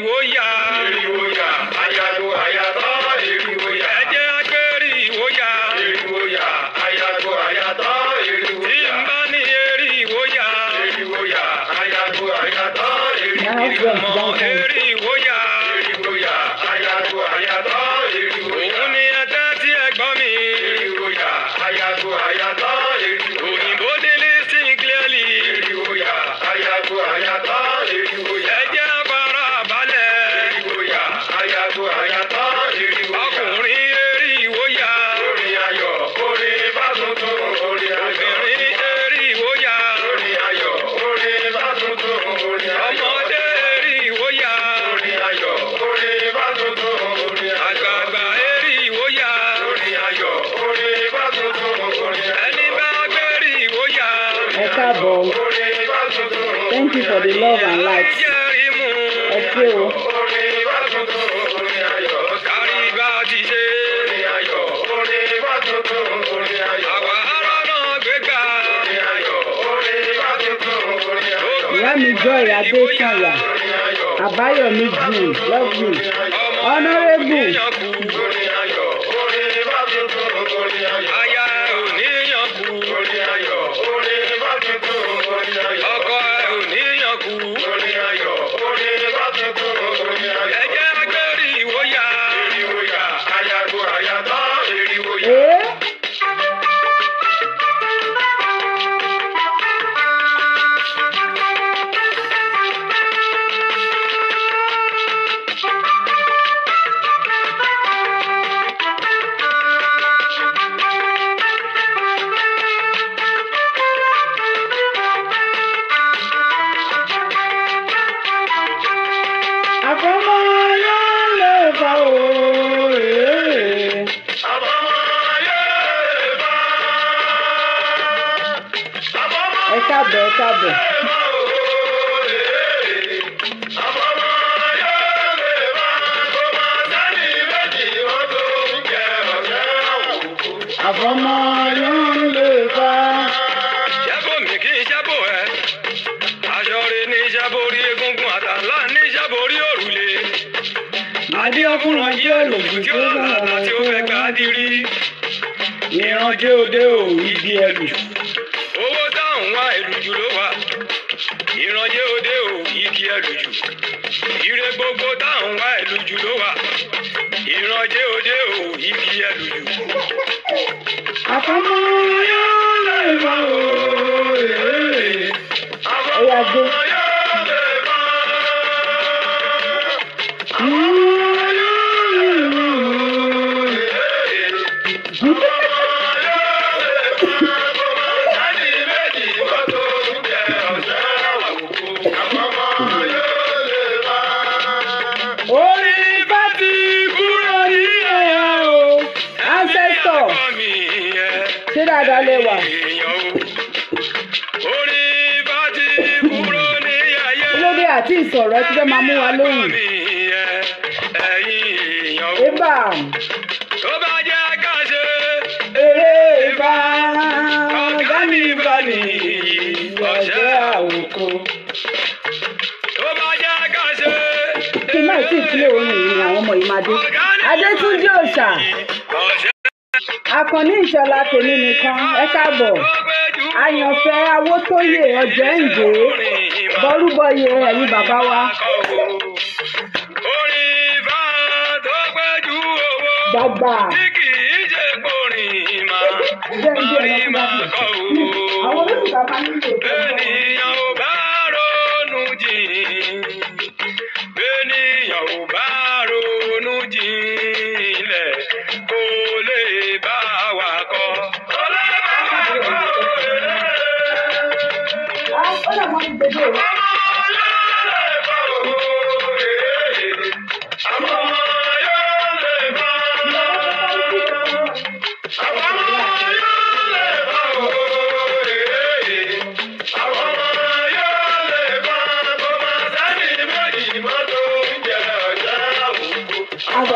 eriwoya. Eriwoya, ayago ayato, eriwoya. Ẹjẹ́ agbérí ìwòyà. Eriwoya, ayago ayato, eriwoya. Ìmbá ní eriwoya. Eriwoya, ayago ayato, eriwoya. Mọ eriwoya. Eriwoya, ayago ayato, eriwoya. Òun ni ẹgbẹ́ tí ẹ gbọ́ mi. Eriwoya, ayago ayato, eriwoya. Òyìnbó ní listen clearly. Eriwoya, ayago ayato, eriwoya. Ẹjẹ́ fara balẹ̀. Eriwoya, ayago ayato, eriwoya. Ọkùnrin eriwoya. Orin ayọ̀, orin bá tuntun, orin ayọ̀. Obìnrin eriwoya. Orin ayọ̀, orin bá tuntun, orin ayọ̀. Ọmọdé eriwoya. Orin ayọ̀, orin bá tuntun, orin ayọ̀. Àgbààgbà eriwoya. Orin ayọ̀, orin bá tuntun, orin ayọ̀. Ẹni bá gbérí ìwòyà. Ẹ káàbọ̀. Thank you for the love and light. Ẹ ṣé o. Orin bá tuntun, orin ayọ̀. Kárí bá ti ṣe. Orin ayọ̀, orin bá tuntun, orin ayọ̀. Àwa ará náà gbégbá. Orin ayọ̀, orin bá tuntun, orin ayọ̀. Ìyá mi Joy Adésanya, Àbáyọ̀mí June, love you. Honourable. Orin ayọ̀, orin bá tuntun, orin ayọ̀. Aya ò níyàn kú. Orin ayọ̀, orin bá tuntun, orin ayọ̀. Ọkọ ò níyàn kú. Orin ayọ̀, orin bá tuntun, orin ayọ̀. Ẹjẹ́ agbérí ìwòyà. Eriwoya, ayago ayatọ́, eriwoya. Àfọmọ́ yóò lè fà ó. Ẹ káàbọ̀, ẹ káàbọ̀. Àfọmọ́ yóò lè fà. Jábọ̀ mi kì í jábọ̀ ẹ̀. Aṣọ́re ní jábórí egungun àtàlá ní jábórí òrùlé. Adé ọkùnrin ayé ológun tí ó lọ́la tí ó fẹ́ gbà á dirí. Ìrànjẹ́ òde ò igi ẹlù. Owó táwọn wá ìlú jù ló wà. Ìrànjẹ́ òde ò igi ẹlù jù. Ire gbogbo táwọn wá ìlú jù ló wà. Ìrànjẹ́ òde ò igi ẹlù jù. Àfọmọ́ yóò lè fà ó. Ó yá gbé. Orí bá ti kúrò ní ẹ̀yà o. Ancestor. Ṣé dáadáa lè wà? Orí bá ti kúrò ní ayé. Olóde àti ìsọ̀rọ̀ ẹ ti fẹ́ máa mú wa lóhùn. Ébà. Tó bá jẹ́ ká ṣe Eré ìbá. ọ̀gá ní ìbàní ọ̀ṣẹ́ àwòkọ́. Tó bá jẹ́ ká ṣe Kí n máa tí ì kílè orin yìí ni àwọn ọmọ yìí máa dé. Adétúnjí Òòṣà. ọ̀ṣẹ́ Akànní Ìṣọ̀lá tèmi nìkan. Ẹ káàbọ̀. Àyànfẹ́ Awótóyè Ọ̀jẹ̀ǹdé. Bọ́rúbọyè ẹ̀yin bàbá wa. orin ìfà tó pẹ́ ju owó. Gbàgbà. Tí kì í ṣe kórìn máa orin máa kọ́ o. Àwọn olóṣèlú máa ń lò ó. Bẹ́ẹ̀nìyàn ò bá ronú jìn. Bẹ́ẹ̀nìyàn ò bá ronú jinlẹ̀ kò lè bá wa kọ́. Kò lè bá wa kọ́. Ó lè mọ ìgbèdè.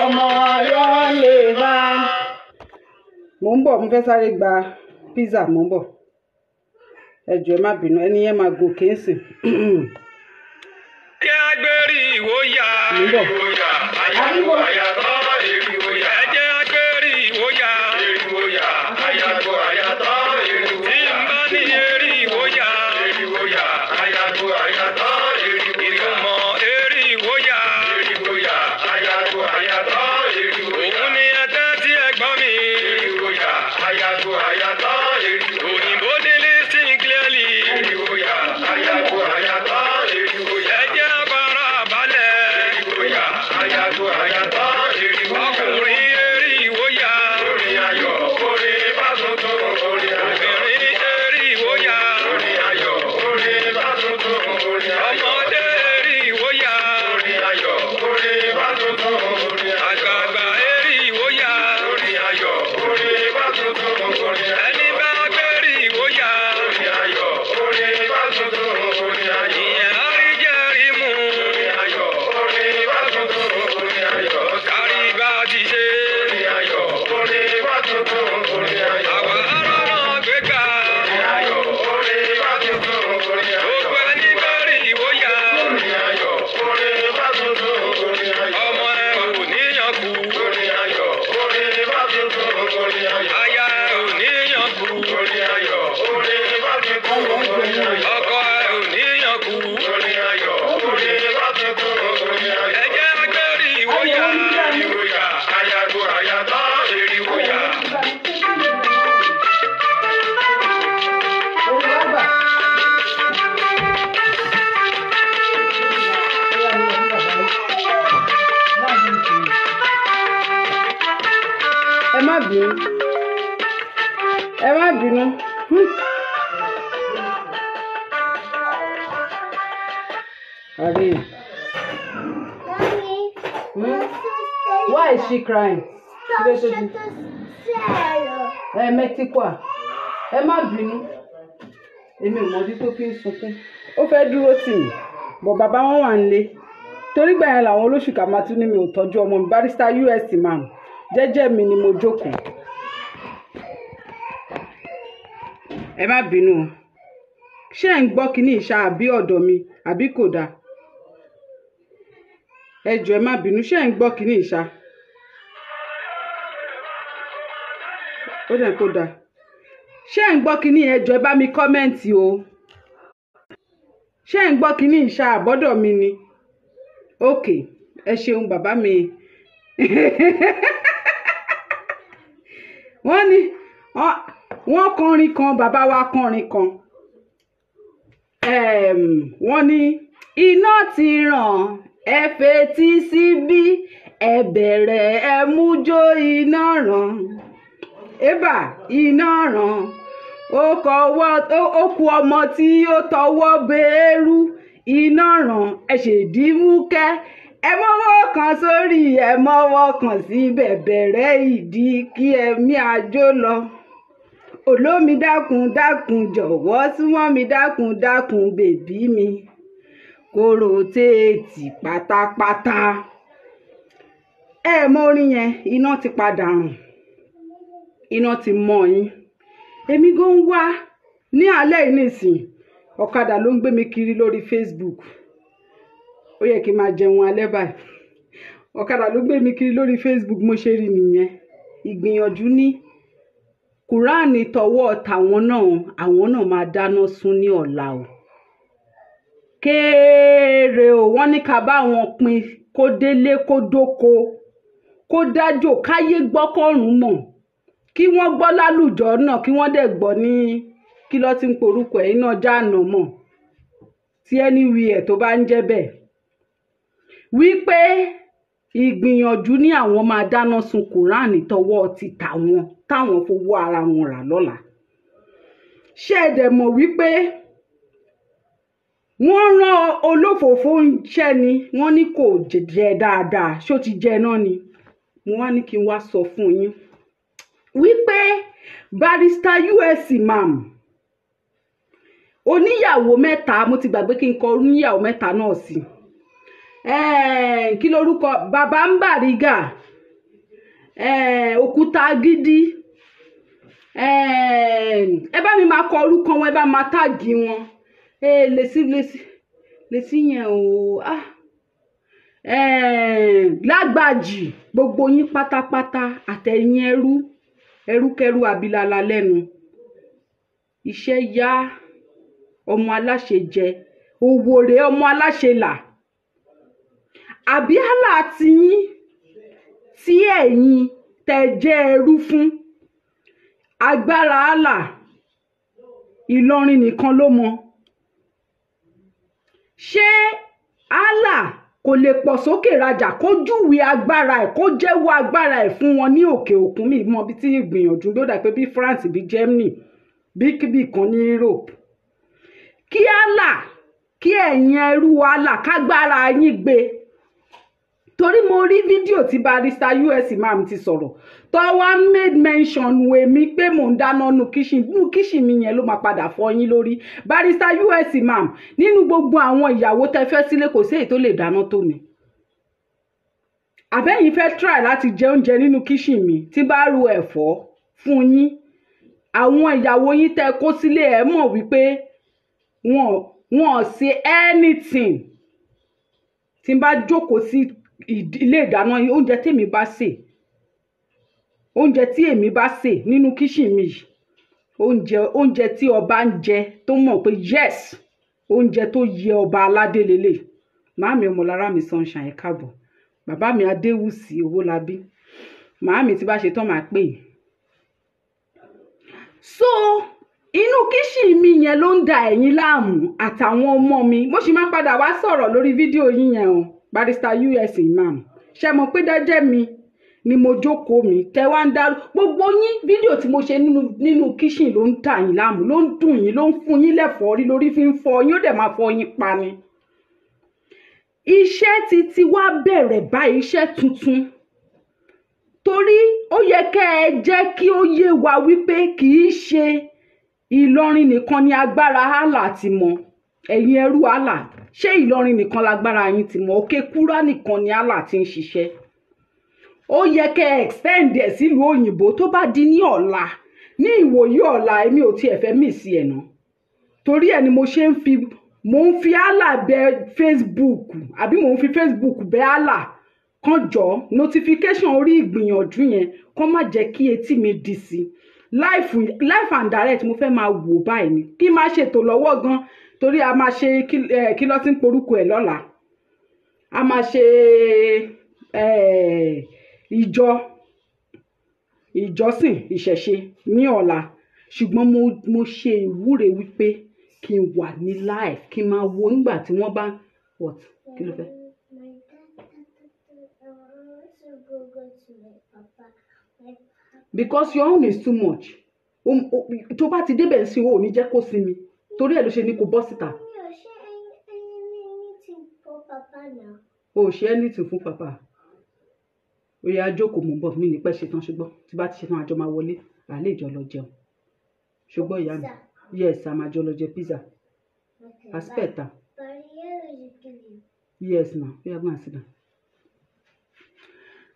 Ọmọ yóò lè bá. Mo ń bọ̀, mo fẹ́ sáré gba pizza, mo ń bọ̀. Ẹ jọ̀ọ́ ẹ má bínú, ẹni yẹn máa gòkè ń sìn. jẹ́ agbérí ìwòyà. Ìwòyà àyàgbó àyàtọ̀ ìrìwòyà. Ẹ jẹ́ agbérí ìwòyà. Ìrìwòyà àyàgbó àyàtọ̀ ìrìwòyà. Tí n bá ní eré ìwòyà. Ìrìwòyà àyàgbó àyàtọ̀ ìrìwòyà. Ìtumọ̀ eré ìwòyà. Ìrìwòyà àyàgbó àyàtọ̀ ìrìwòyà. Òun ni ẹgbẹ́ tí ẹ gbọ́ mi. Ìrìwòyà àyàgbó àyàtọ̀ ìrìwòyà. Òyìnbó ní listen clearly. Ìrìwòyà àyàgbó àyàtọ̀ ìrìwòyà. Ẹ jẹ́ fara balẹ̀. Ìrìwòyà àyàgbó àyàtọ̀ ìrìwòyà. Ọkùnrin eré ìwòyà. Orin ayọ̀ orin bá tuntun orin ayọ̀. Obìnrin eré ìwòyà. Orin ayọ̀ orin bá tuntun orin ayọ̀. Ọmọdé eré ìwòyà. Orin ayọ̀ orin bá tuntun orin ayọ̀. Àgbààgbà eré ìwòyà. Orin ayọ̀ orin bá tuntun orin ayọ̀. Ẹni bá gbérí ìwòyà. Orin ayọ̀ orin bá tuntun orin ayọ̀. Ìyẹn àríjẹ́rìí mú. Orin ayọ̀ orin bá tuntun orin ayọ̀. Kárí bá ti ṣe. Orin ayọ̀ orin bá tuntun orin ayọ̀. Àwa arọ́mọ gbégbá. Orin ayọ̀ orin bá tuntun orin ayọ̀. Gbogbo ẹni gbérí ìwòyà. Orin ayọ̀ orin bá tuntun orin ayọ̀. Ọmọ ẹ ò níyàn kú. Orin ayọ̀ orin bá tuntun orin ayọ̀. Aya ẹ ò níyàn kú. Orin ayọ̀ orin bá tuntun orin ayọ̀. Ọkọ ẹ ò níyàn kú. Orin ayọ̀ orin bá tuntun orin ayọ̀. Ẹ jẹ́ agbérí ìwòyà. Ìwòyà àyàgbó àyàtọ̀ ìrìwòyà. Ẹ má bínú. Ẹ má bínú. Ari. Why is she crying? Mẹ́tíkọ́à. Ẹ má bínú. Èmi ò mọ̀dí tó fi ń sunkún. Ó fẹ́ dúró tì mí. Bọ̀ bàbá wọn wà nílé. Torí gbà yẹn làwọn olóṣùkà máa tún ní mi ò tọ́jú ọmọ mi. Barrister US man. Jẹ́jẹ́ mi ni mo jókòó. Ẹ má bínú. Ṣé ẹ̀ ń gbọ́ kíní ìṣá àbí ọ̀dọ̀ mi àbí kò dáa? Ẹ jọ̀ọ́ ẹ má bínú. Ṣé ẹ̀ ń gbọ́ kíní ìṣá? Ó dẹ̀ kó dáa. Ṣé ẹ̀ ń gbọ́ kíní ẹ jọ̀ọ́ ẹ bá mi kọ́mẹ́ǹtì o. Ṣé ẹ̀ ń gbọ́ kíní ìṣá àbọ́dọ̀ mi ni? Okay, ẹ ṣeun bàbá mi. Wọ́n ní wọ́n kọrin kan bàbá wa kọrin kan. Wọ́n ní iná ti ràn ẹ fetí síbí ẹ bẹ̀rẹ̀ ẹ mújó iná ràn. Ébà iná ràn ó kú ọmọ tí ó tọwọ́ bẹ́ẹ̀rù. Iná ràn ẹ ṣèdímúkẹ́ ẹ mọ́wọ́ kan sórí ẹ mọ́wọ́ kan sí bẹ̀bẹ̀rẹ̀ ìdí kí ẹ̀mí àjò lọ. Olómi dákun dákun jọ̀wọ́ súnmọ́ mi dákun dákun bèbí mi kó rotéètì pátápátá. Ẹ mọ orin yẹn iná ti padà ràn iná ti mọ yín. Èmi gan ń wá ní alẹ́ yìí nìsín ọ̀kadà ló ń gbé mi kiri lórí Facebook. Ó yẹ kí n máa jẹun alẹ́ báyìí. Ọ̀kadà ló gbé mi kiri lórí Facebook mo ṣe rí nìyẹn. Ìgbìyànjú ní Kùránì tọwọ́ tàwọn náà máa dáná sun ní ọ̀la o. Kéèrè o wọ́n ní ká bá wọn pín kó délé kó dóko kó dájò káyé gbọ́kọ̀rún mọ̀ kí wọ́n gbọ́ lálùjọ náà kí wọ́n dẹ̀ gbọ́ ní kí ló ti ń porúkọ ẹ̀ iná jáàná mọ̀ tí anywhere tó bá ń jẹ́ bẹ́ẹ̀. Wípé ìgbìyànjú ní àwọn máa dáná sun Kùránì tọwọ́ ti tàwọn táwọn fowó ara wọn rà lọ́la. Ṣé ẹ dẹ̀ mọ̀ wípé wọ́n rán olófòófó ń jẹ́ ni wọ́n ní kò jẹ dáadáa ṣó ti jẹ náà ni. Mo wá ní kí n wá sọ fún yín wípé Barrister US man oníyàwó mẹ́ta mo ti gbàgbé kí n kọ oníyàwó mẹ́ta náà sí. Kí lorúkọ bàbá ń Bàrígà òkúta gidi ẹ bá mi máa kọ orúkọ wọn ẹ bá máa táàgì wọn létí yẹn o lágbàjì gbogbo yín pátápátá àtẹ̀yìn ẹrúkẹrú abilala lẹ́nu iṣẹ́ yá ọmọ aláṣẹ jẹ òwòrè ọmọ aláṣẹ là àbí àlà tiyín tí ẹ̀yin tẹ́ jẹ́ ẹrú fún agbára àlà Ìlọrin nìkan ló mọ̀ ṣé àlà kò lè pọ̀ sókè rajà kó júwe agbára ẹ̀ kó jẹ́wọ́ agbára ẹ̀ fún wọn ní òkè òkun mi mọ bí tí ìgbìyànjú ló dà pé bí France bí Germany bí kíbi kan ní Europe kí àlà kí ẹ̀yin ẹrú àlà kágbára yín gbé torí mo rí fídíò tí barrister US Imam ti sọ̀rọ̀ tó wá made mention èmi pé mò ń dáná nu kíṣìn mi yẹn ló máa padà fọ́ yín lórí barrister US Imam nínú gbogbo àwọn ìyàwó tẹ́ fẹ́ sílé kò sí èyí tó lè dáná tó mi àbẹ́yìn fẹ́ try láti jẹ oúnjẹ nínú kíṣìn mi tí bá ru ẹ̀fọ́ fún yín àwọn ìyàwó yín tẹ́ kó sílé ẹ̀ mọ̀ wípé wọn ṣe anything tí n bá jókòó sí ilé ìdáná oúnjẹ tí èmi bá sè nínú kíṣìn mi oúnjẹ tí ọba ń jẹ tó mọ̀ pé yes oúnjẹ tó yẹ ọba aládé lélẹ̀ màámi ọmọlára mi sunshine káàbọ̀ bàbá mi adéwùsì owólabí màámi tí bá ṣe tán máa pè é so inú kíṣìn mi yẹn ló ń da ẹ̀yin láàmú àtàwọn ọmọ mi mo sì máa padà wá sọ̀rọ̀ lórí fídíò yín yẹn o barrister US Imam ṣe mọ̀ pé dájẹ́ mi ni mo jókòó mi tẹ́ wá ń dárú gbogbo yín fídíò tí mo ṣe nínú kíṣìn ló ń dà yín láàmú ló ń dùn yín ló ń fún yín lẹ́fọ̀ọ́rí lórí fi ń fọ́ yín ó dẹ̀ máa fọ́ yín pa ni iṣẹ́ ti wá bẹ̀rẹ̀ báyìí iṣẹ́ tuntun torí ó yẹ kẹ́ ẹ jẹ́ kí ó yé wa wípé kì í ṣe Ìlọrin nìkan ni agbára àlà ti mọ̀ ẹ̀yin ẹrú àlà ṣé Ìlọrin nìkan lágbára yín ti mọ̀ òkè kúrá nìkan ni àlà ti ń ṣiṣẹ́ ó yẹ kẹ́ ẹ extend ẹ̀ sílùú òyìnbó tó bá di ní ọ̀la ní ìwòyí ọ̀la èmi ò tiẹ̀ fẹ́ mí sí ẹ̀ náà torí ẹ̀ ni mo ṣe mo ń fi àlà bẹ Facebook àbí mo ń fi Facebook bẹ àlà kan jọ notification orí ìgbìyànjú yẹn kó má jẹ́ kí etí mi di sí life and direct mo fẹ́ máa wò báyìí ni kí má ṣètò lọ́wọ́ gan torí a máa ṣe kí ló ti ń porúkọ ẹ̀ lọ́la a máa ṣe ìjọsìn ìṣẹ̀ṣe ní ọ̀la ṣùgbọ́n mo ṣe ìwúre wípé kí n wà ní live kí n máa wo nígbà tí wọ́n bá what kí ló fẹ́. Because your own is too much tó bá ti débẹ̀ sí o ò ní jẹ́ kó sinmi torí ẹ̀ ló ṣe ní kó bọ́ síta. o ò ṣe anything fún papa ó yá jókòó mò ń bọ̀ mí ní pẹ́ ṣetán ṣùgbọ́n tí bá ti ṣetán àjọ máa wọlé àlè ìjọ lọ jẹun ṣùgbọ́n ìyá mi yes a máa jọ lọ jẹ pizza aspetta yes na ó yá gbọ́n àṣìdá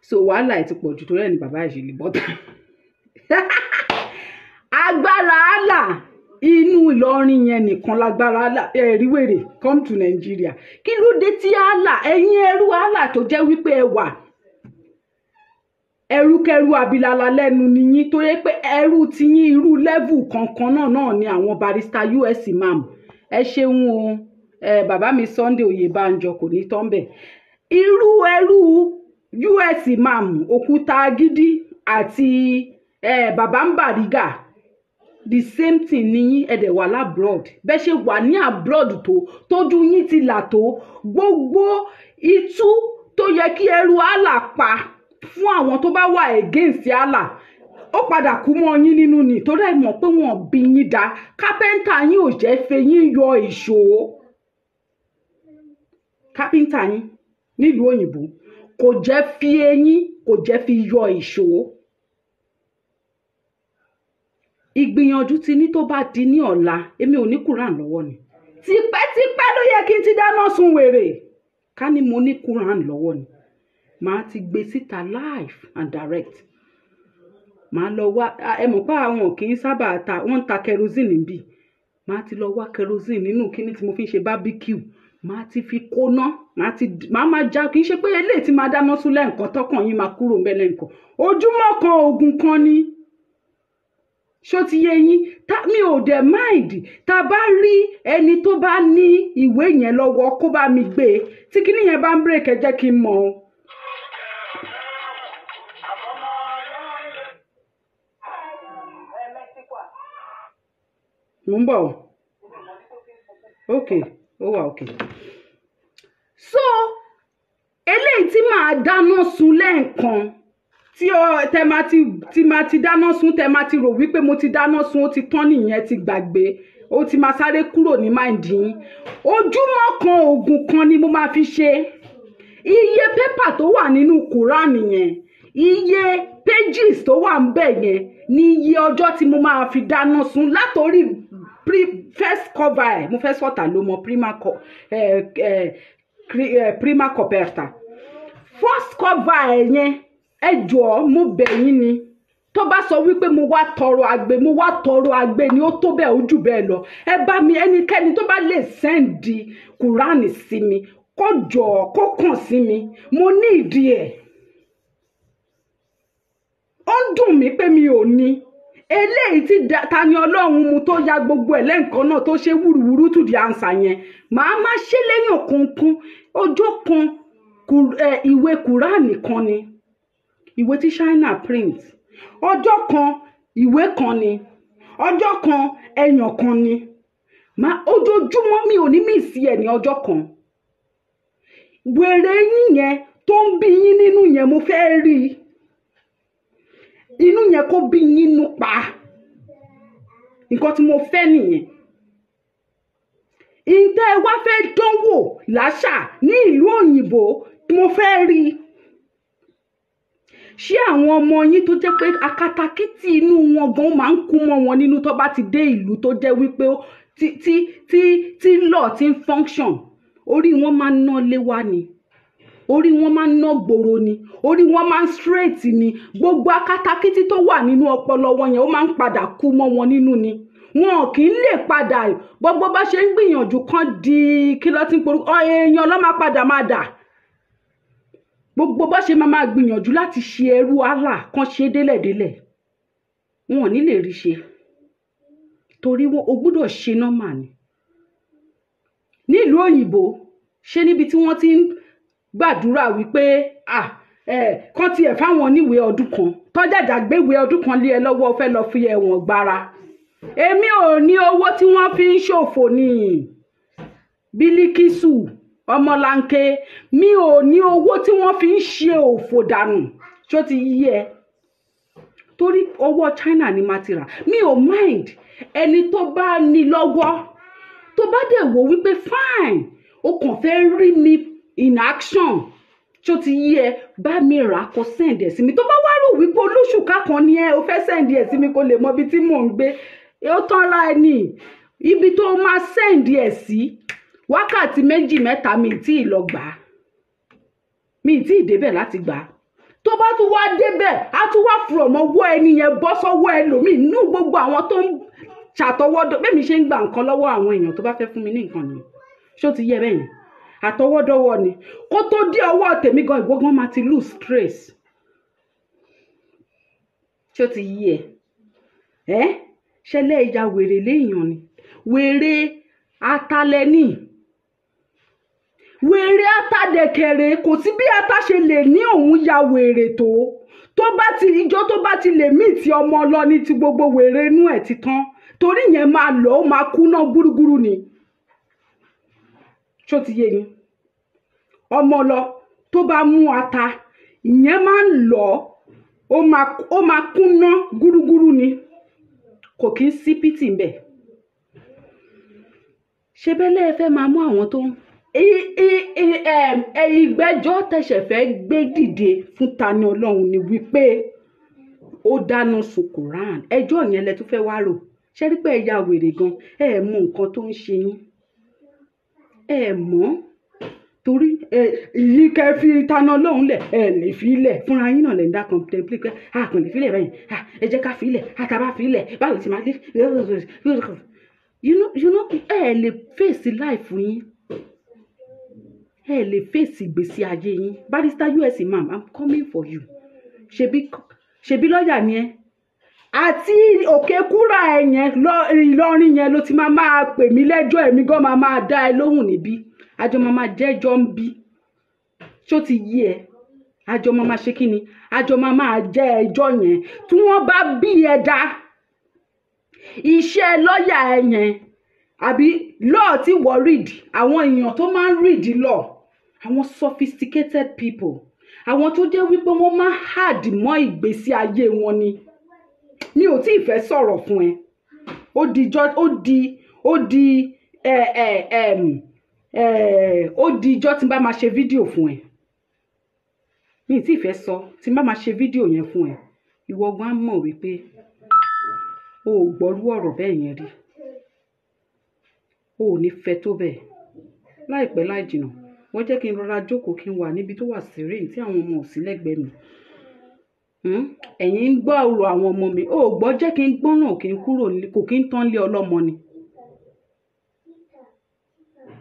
so wàhálà ẹ̀ ti pọ̀ jù torí ẹ̀ ní bàbá ẹ̀ ṣe lè bọ́ta agbára àlà inú Ìlọrin yẹn nìkan lágbára àlà ẹ̀rí wèrè come to Nigeria kí ló dé tí àlà ẹ̀yin ẹrú àlà tó jẹ́ wípé ẹ wà ẹrúkẹrú abilala lẹ́nu nìyí tó yẹ pé ẹrú ti yín irú level kankan náà ni àwọn barrister US Imam ẹ ṣeun o bàbá mi Sunday Oyèbánjọ kò ní tán bẹ̀ irú ẹrú US Imam òkúta gidi àti bàbá ń bàrígà the same thing nìyí ẹ̀dẹ̀ wà lábroad bẹ́ẹ̀ ṣe wà ní abroad tó tójú yín ti là tó gbogbo itú tó yẹ kí ẹrú àlà pa fún àwọn tó bá wà against àlà ó padà kú mọ́ yín nínú ni torí ẹ mọ̀ pé wọ́n bí yín dá kápẹ́ńtà yín ò jẹ́ fẹ́ yín yọ ìṣó kápẹ́ńtà yín nílùú òyìnbó kò jẹ́ fi eyín kò jẹ́ fi yọ ìṣó ìgbìyànjú ti ní tó bá di ní ọ̀la èmi ò ní Quran lọ́wọ́ ni tipẹ́tipẹ́ ló yẹ kí n ti dáná sun wèrè ká ní mo ní Quran lọ́wọ́ ni màá ti gbé síta live and direct màá lọ wá ẹ mọ̀ pé àwọn kì í sábà ta wọ́n ń ta kerosene níbí màá ti lọ wá kerosene nínú kíní tí mo fi ń ṣe barbecue màá ti fi kóná màá máa já kì í ṣe pé eléyìí tí máa dáná sún lẹ́ǹkan tọkàn yín máa kúrò ńbẹ̀ lẹ́ǹkan ojúmọ́ kan oògùn kan ni ṣó ti yé yín mi ò dẹ̀ mind tá a bá rí ẹni tó bá ní ìwé yẹn lọ́wọ́ kó bá mi gbé tí kinní yẹn bá ń break ẹ jẹ́ kí n mọ̀ ọ́. mo ń bọ̀ ok ó wà ok so eléyìí tí màá dáná sun lẹ́ẹ̀kan tí máa ti dáná sun tẹ máa ti rò wípé mo ti dáná sun ó ti tán nìyẹn ti gbàgbé ó ti máa sáré kúrò ní máìndì yín ojúmọ́ kan oògùn kan ni mo máa fi ṣe iye pépà tó wà nínú kùránì yẹn iye pages tó wà ń bẹ̀ yẹn ní iye ọjọ́ tí mo máa fi dáná sun látòrí first cover ẹ̀ mo fẹ́ sọ̀tà ló mọ prima coperta first cover ẹ̀ yẹn ẹ jọ̀ọ́ mo bẹ̀ yín ni tó bá sọ wípé mo wá tọrọ àgbẹ̀ ni ó tó bẹ́ẹ̀ ó jù bẹ́ẹ̀ lọ ẹ bá mi ẹnikẹ́ni tó bá lè sẹ́ǹdì kùránì sí mi kó jọ̀ọ́ kó kàn sí mi mo ní ìdí ẹ̀ ó ń dùn mí pé mi ò ní eléyìí tí Tani Ọlọ́run mu tó ya gbogbo ẹ̀ lẹ́ǹkan náà tó ṣe wúruwúru to the answer yẹn màá má ṣe lẹ́yìn kankan ọjọ́ kan ìwé kùránì kan ni ìwé tí China print ọjọ́ kan ìwé kan ni ọjọ́ kan ẹyàn kan ni ojoojúmọ́ mi ò ní mísì ẹ̀ ní ọjọ́ kan wèrè yín yẹn tó ń bí yín nínú yẹn mo fẹ́ rí inú yẹn kó bí yín nú pa nǹkan tí mo fẹ́ nìyẹn ìtẹ́ wá fẹ́ dánwò láṣà ní ìlú òyìnbó mo fẹ́ rí ṣé àwọn ọmọ yín tó jẹ́ pé akatakítí inú wọn gan máa ń kú mọ́ wọn nínú tó bá ti dé ìlú tó jẹ́ wípé tí law ti ń function orí wọn máa ń ná léwá ni orí wọn máa ń ná gbòòrò ni orí wọn máa ń straight ni gbogbo akatakítí tó wà nínú ọpọlọ wọn yẹn ó máa ń padà kú mọ́ wọn nínú ni wọn kì í lè padà gbogbo bá ṣe ń gbìyànjú kan di kí ló ti ń porúkọ èèyàn ló máa padà máa dà gbogbo bá ṣe máa gbìyànjú láti ṣe ẹrú Allah kan ṣe délẹ̀délẹ̀ wọn ò ní lè rí ṣe torí wọn ò gbúdọ̀ ṣe nọ́mà ni nílùú òyìnbó ṣe níbi tí wọ́n ti ń gbàdúrà wípé kán tiẹ̀ fáwọn oníwèé ọdún kan tọ́jàjà gbéwèé ọdún kan lé ẹ lọ́wọ́ fẹ́ lọ fi ẹ̀wọ̀n gbára èmi ò ní owó tí wọ́n fi ń ṣòfò ní Bílíkísù ọmọlanke mi ò ní owó tí wọ́n fi ń ṣe òfò dànù ṣó ti yí ẹ torí owó China ni màá ti rà mi ò mind ẹni tó bá ní lọ́wọ́ tó bá dẹ̀ wò wípé fine o kàn fẹ́ rí mi in action ṣó ti yí ẹ bá mi rà kó send ẹ̀ sí mi tó bá wá rò wípé olóṣù kákan ni ẹ o fẹ́ send ẹ̀ sí mi kó lè mọ ibi tí mò ń gbé ó tán ra ẹ ní ibi tó máa send ẹ̀ sí wákàtí 2-3 mi tí ì lọ gbà mi tí ì débẹ̀ láti gbà tó bá tún wá débẹ̀ á tún wá from ọwọ́ ẹni yẹn bọ́ sọ́wọ́ ẹlòmíì nínú gbogbo àwọn tó ń ṣàtọwọ́dọ̀ bẹ́ẹ̀ mi ṣe ń gba nǹkan lọ́wọ́ àwọn èèyàn tó bá fẹ́ fún mi ní nǹkan nìyẹn ṣó ti yẹ bẹ́ẹ̀ yẹn àtọwọ́dọ́wọ́ ni kó tó dé ọwọ́ tèmi gan ìgbógun máa ti lose trace ṣó ti yí ẹ ṣẹlẹ̀ ìyá wèrè léèyàn ni wèrè atalẹ́ni wèrè atadẹ̀kẹ̀rẹ̀ kò sí bí ata ṣe lè ní òun ya wèrè tó bá ti ìjọ tó bá ti lè mí ti ọmọ lọ ní ti gbogbo wèrè inú ẹ̀ ti tán torí yẹn máa lọ ó máa kú náà gúrúgúrú ni ṣó ti yé yín ọmọ lọ tó bá mú ata ìyẹn máa ń lọ ó máa kú náà gúrúgúrú ni kò kí ń sí pítì ń bẹ̀ ṣe bẹ́lẹ̀ ẹ fẹ́ máa mú àwọn tó ń ìgbẹ́jọ́ tẹ̀sẹ̀ fẹ́ gbé dìde fún Tani Ọlọ́run ni wípé ó dáná sun Quran ẹjọ́ yẹn lẹ tún fẹ́ wá rò ṣe rí pé ẹ̀yà wèrè gan mọ nǹkan tó ń ṣe yín mọ̀ torí yìí kẹ́ fi Tani Ọlọ́run lẹ̀ lè fi lẹ̀ fúnra yín náà lè ń dá contemplate pé kàn lè fi lẹ̀ bẹ́yìn ẹ jẹ́ ká fi lẹ̀ àtàbá fi lẹ̀ báwo ti máa dé you know lè face life yín ẹ lè fèsì ìgbésí ayé yín. Barrister US Imam, I'm coming for you. Ṣebí lọ́ọ̀yà ni ẹ. Àti Òkèkúrà ẹ yẹn Ìlọrin yẹn ló ti máa pè mí lẹ́jọ́, èmi gan máa dá ẹ lóhùn níbí. Àjọ máa jẹ́jọ́ ń bí. Ṣó ti yí ẹ? Àjọ máa ṣe kí ni? Àjọ máa jẹ́ ẹjọ́ yẹn. Tí wọ́n bá bí ẹ dá iṣẹ́ lọ́ọ̀yà ẹ yẹn, àbí law tí wọ́n read, àwọn èèyàn tó máa ń read law, àwọn sophisticated people, àwọn tó jẹ́ wípé wọ́n máa hard mọ́ ìgbésí ayé wọn ni. Mi ò tí ì fẹ́ sọ̀rọ̀ fún ẹ. Ó di ijọ́ tí n bá máa ṣe fídíò fún ẹ. Mi ì tí ì fẹ́ sọ tí n bá máa ṣe fídíò yẹn fún ẹ. Ìwọ gan mọ̀ wípé o ò gbọ́rú ọ̀rọ̀ bẹ́ẹ̀ yẹn rí. O ò ní fẹ́ tó bẹ́ẹ̀. Láìpẹ́ láì jìnnà, wọ́n jẹ́ kí n rọra jókòó kí n wà níbi tó wà serene tí àwọn ọmọ ò sí lẹ́gbẹ̀ẹ́ mi. Ẹ̀yin ń gbọ́ ọ̀rọ̀ àwọn ọmọ mi. O ò gbọ́ jẹ́ kí n gbọ́ràn kí n kúrò kò kí n tán lé ọlọ́mọ ni.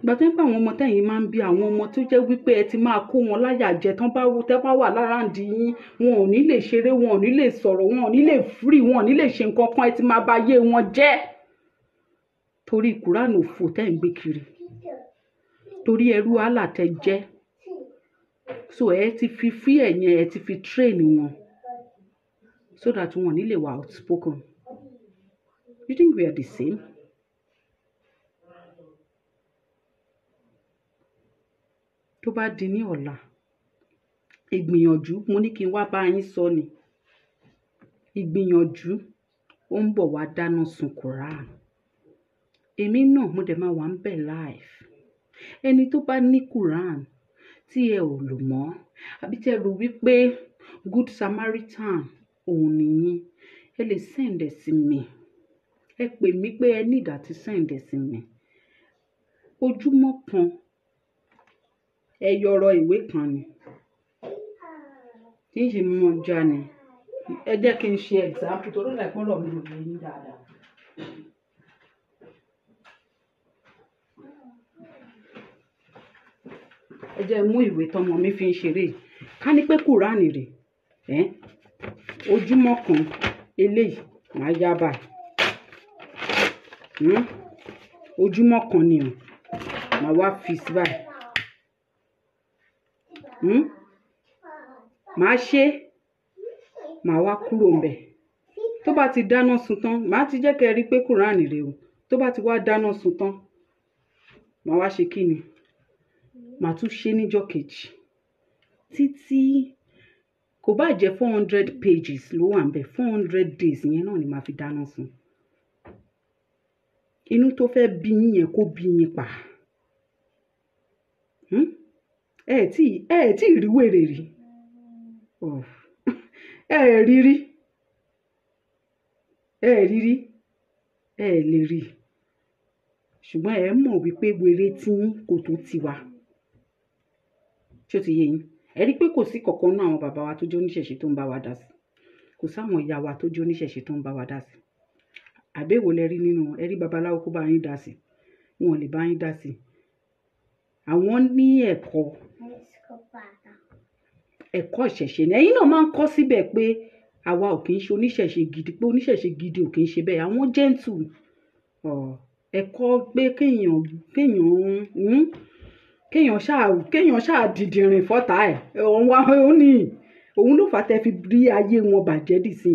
Ìgbà tó ń pa àwọn ọmọ tẹ̀yìn máa ń bí àwọn ọmọ tó jẹ́ wípé ẹ ti máa kó wọn láyà jẹ tán bá wà láràndì yín, wọn ò ní lè ṣeré, wọn ò ní lè sọ̀rọ̀, wọn ò ní lè free, wọn ò ní lè ṣe nǹkan kan, ẹ ti máa bà ayé wọn jẹ́. Torí Kùránì òfò tẹ́ ń gbé kiri. Torí ẹrú Allah tẹ́ jẹ́. So ẹ ti fi ẹ̀yẹn ẹ ti fi train wọn so that wọn ò ní lè wà outspoken. You think we are the same? Tó bá di ní ọ̀la, ìgbìyànjú mo ní kí n wá bá yín sọ ni. Ìgbìyànjú ó ń bọ̀ wá dáná sun Quran. Èmi náà mo dẹ̀ máa wà ń bẹ̀ live. Ẹni tó bá ní Quran tí ẹ ò lò mọ́, àbí tí ẹ rò wípé Good Samaritan òun nìyí, ẹ lè send ẹ̀ sí mi. Ẹ pè mí pé ẹ need àti send ẹ̀ sí mi. Ojúmọ́ kan ẹ yọrọ ìwé kan ni. Tí ń ṣe mọ́ já ni. Ẹ jẹ́ kí n ṣe example tó lọ́la ìpọ́nlọ̀ mi ò lè yín dáadáa. Ẹ jẹ́ mú ìwé tọmọ mi fi ń ṣeré. Ká ní pé Kùránì rè. Ojúmọ́ kan eléyìí máa yá báyìí. Ojúmọ́ kan ni o. Màá wá fi sí báyìí. Màá ṣe, màá wá kúrò ńbẹ̀. Tó bá ti dáná sun tán, màá ti jẹ́ kẹ́ rí pé Kùránì rè o. Tó bá ti wá dáná sun tán, màá wá ṣe kí ni? Màá tún ṣe níjọ́ kejì. Títí kò bá jẹ́ 400 pages ló wà ńbẹ̀, 400 days yẹn náà ni màá fi dáná sun. Inú tó fẹ́ bí yín yẹn kó bí yín pa. Ẹ tí rí wèrè rí. Ẹ rí rí. Ẹ lè rí. Ṣùgbọ́n ẹ mọ̀ wípé wèrè tí yín kò tó tiwa. Ṣé ó ti yé yín? Ẹ rí pé kò sí kankan náà àwọn bàbá wa tó jẹ́ oníṣẹ̀ṣe tó ń bá wa dá sí. Kò sáwọn ìyá wa tó jẹ́ oníṣẹ̀ṣe tó ń bá wa dá sí. Àbẹ́wò lẹ rí nínú ẹ rí babaláwo kó bá yín dá sí. Wọn ò lè bá yín dá sí. Àwọn ní ẹ̀kọ́ ìṣẹ̀ṣe ni. Ẹ̀yin náà máa ń kọ́ síbẹ̀ pé àwa ò kì í ṣe oníṣẹ̀ṣe gidi, pé oníṣẹ̀ṣe gidi ò kì í ṣe bẹ́ẹ̀. Àwọn gentle. Ẹ̀kọ́ pé kéèyàn ṣáà dìdìrìn fọ́tà ẹ̀. Òun ló fà tẹ́ fi rí ayé wọn bàjẹ́ dì sí.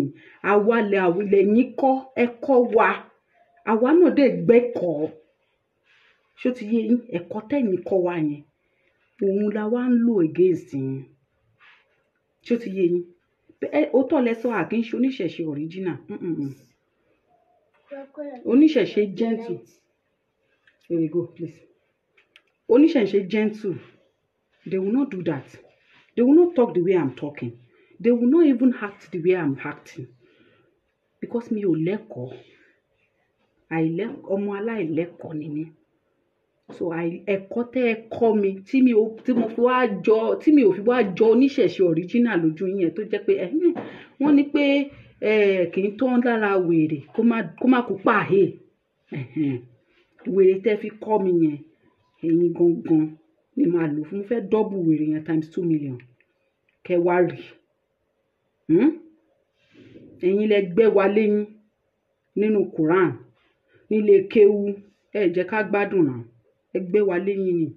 Àwa lẹ́yìn kọ́ ẹ̀kọ́ wa. Àwa náà dẹ̀ gbẹ́kọ̀ọ́. Ṣé ó ti yé yín? Ẹ̀kọ́ tẹ̀yìn kọ́ wa yẹn. Òun la wá ń lò against yín. Ṣé ó ti yé yín? Òótọ́ lẹ sọ àkí ń ṣe oníṣẹ̀ṣe original. Oníṣẹ̀ṣe gentle. Here we go, please. Oníṣẹ̀ṣe gentle. They will not do that. They will not talk the way I'm talking. They will not even act the way I'm acting. Because mi ò lẹ́kọ̀ọ́. Ọmọ aláìlẹ́kọ̀ọ́ ni mí. So ẹ̀kọ́ tẹ́ ẹ kọ́ mi tí mi ò fi wá jọ oníṣẹ̀ṣe original lójú yín tó jẹ́ pé wọ́n ní pé kì í tán lára wèrè kó má kó pààyè. Wèrè tẹ́ fi kọ́ mi yẹn ẹ̀yin gangan ni màá lò fún. Mo fẹ́ double wèrè yẹn times 2 million kẹ́ wá rí. Ẹ̀yin lẹ gbé wa léyìn nínú Quran nílé kéwú ẹ jẹ́ ká gbádùn náà. Ẹ gbé wa léyìn ni.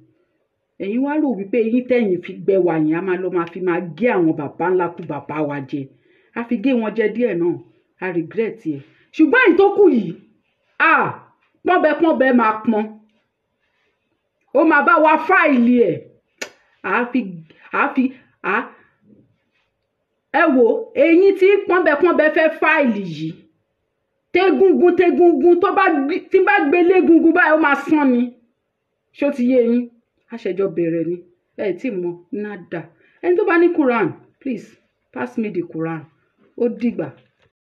Ẹ̀yin wá rò wípé eyín tẹ̀yin fi gbé wa yẹn a máa lọ máa fi máa gé àwọn bàbá ńlá kú bàbá wa jẹ. A fi gé wọn jẹ díẹ̀ náà. A regret ẹ̀. Ṣùgbọ́n èyí tó kù yìí pọ́nbẹ́pọ́nbẹ́ máa pọ́n. Ó máa bá wa fáìlì ẹ̀. Ẹ wo eyín tí pọ́nbẹ́pọ́nbẹ́ fẹ́ fáìlì yìí. Tégúngún tí bá gbé légungun báyìí ó máa sán ni. Ṣó ti yé yín? Àṣẹjọ bẹ̀rẹ̀ ni. Ẹ tí mọ̀ nada. Ẹni tó bá ní Quran, please pass me the Quran. Ó dìgbà.